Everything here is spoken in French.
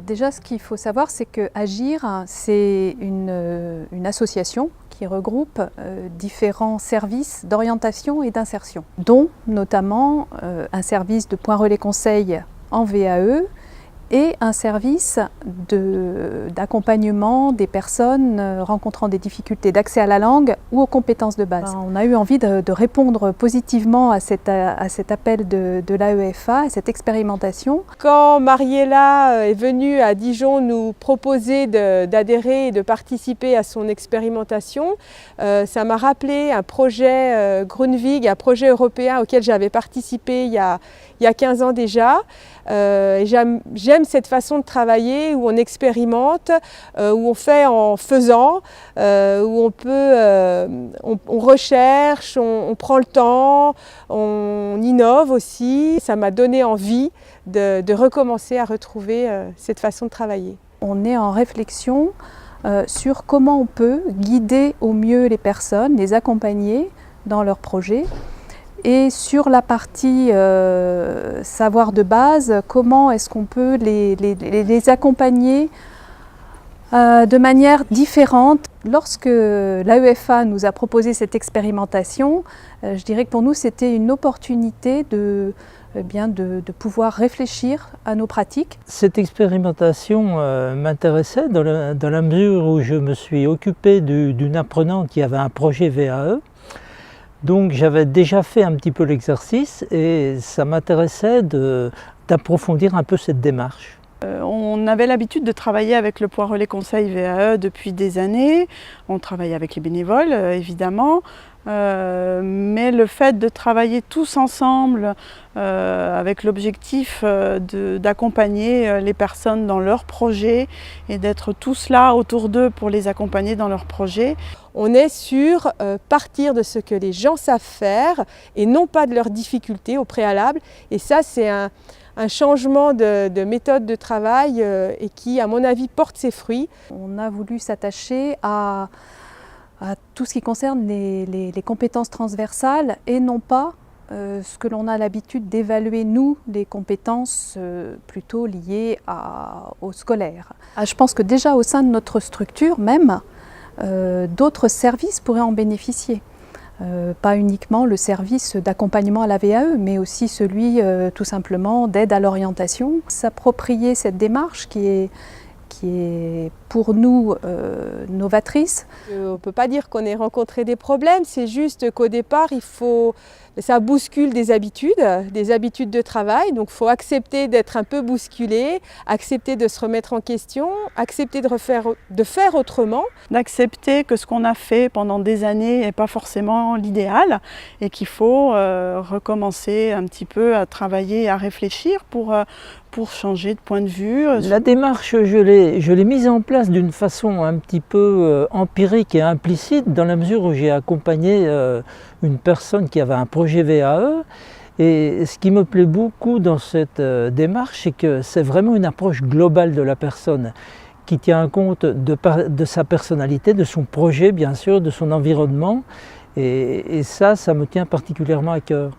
déjà, ce qu'il faut savoir, c'est que Agir, c'est une association qui regroupe différents services d'orientation et d'insertion, dont notamment un service de point relais conseil en VAE et un service d'accompagnement des personnes rencontrant des difficultés d'accès à la langue ou aux compétences de base. On a eu envie de répondre positivement à cet appel de l'AEFA, à cette expérimentation. Quand Mariella est venue à Dijon nous proposer d'adhérer et de participer à son expérimentation, ça m'a rappelé un projet Grundvig, un projet européen auquel j'avais participé il y a 15 ans déjà. J'aime cette façon de travailler où on expérimente, où on fait en faisant, où on recherche, on prend le temps, on innove aussi. Ça m'a donné envie de recommencer à retrouver cette façon de travailler. On est en réflexion sur comment on peut guider au mieux les personnes, les accompagner dans leurs projets. Et sur la partie savoir de base, comment est-ce qu'on peut les accompagner de manière différente. Lorsque l'AEFA nous a proposé cette expérimentation, je dirais que pour nous c'était une opportunité de pouvoir réfléchir à nos pratiques. Cette expérimentation m'intéressait dans la mesure où je me suis occupé d'une apprenante qui avait un projet VAE. Donc j'avais déjà fait un petit peu l'exercice et ça m'intéressait d'approfondir un peu cette démarche. On avait l'habitude de travailler avec le Point Relais Conseil VAE depuis des années. On travaillait avec les bénévoles évidemment, mais le fait de travailler tous ensemble avec l'objectif d'accompagner les personnes dans leurs projets et d'être tous là autour d'eux pour les accompagner dans leurs projets. On est sur partir de ce que les gens savent faire et non pas de leurs difficultés au préalable. Et ça, c'est un changement de méthode de travail et qui, à mon avis, porte ses fruits. On a voulu s'attacher à tout ce qui concerne les compétences transversales et non pas ce que l'on a l'habitude d'évaluer, nous, les compétences plutôt liées au scolaire. Je pense que déjà au sein de notre structure même, d'autres services pourraient en bénéficier. Pas uniquement le service d'accompagnement à la VAE, mais aussi celui tout simplement d'aide à l'orientation. S'approprier cette démarche qui est pour nous novatrice. On ne peut pas dire qu'on ait rencontré des problèmes, c'est juste qu'au départ, ça bouscule des habitudes de travail, donc il faut accepter d'être un peu bousculé, accepter de se remettre en question, accepter de faire autrement. D'accepter que ce qu'on a fait pendant des années n'est pas forcément l'idéal et qu'il faut recommencer un petit peu à travailler, à réfléchir pour changer de point de vue. La démarche, je l'ai mise en place d'une façon un petit peu empirique et implicite dans la mesure où j'ai accompagné une personne qui avait un projet VAE. Et ce qui me plaît beaucoup dans cette démarche, c'est que c'est vraiment une approche globale de la personne qui tient compte de sa personnalité, de son projet bien sûr, de son environnement. Et ça me tient particulièrement à cœur.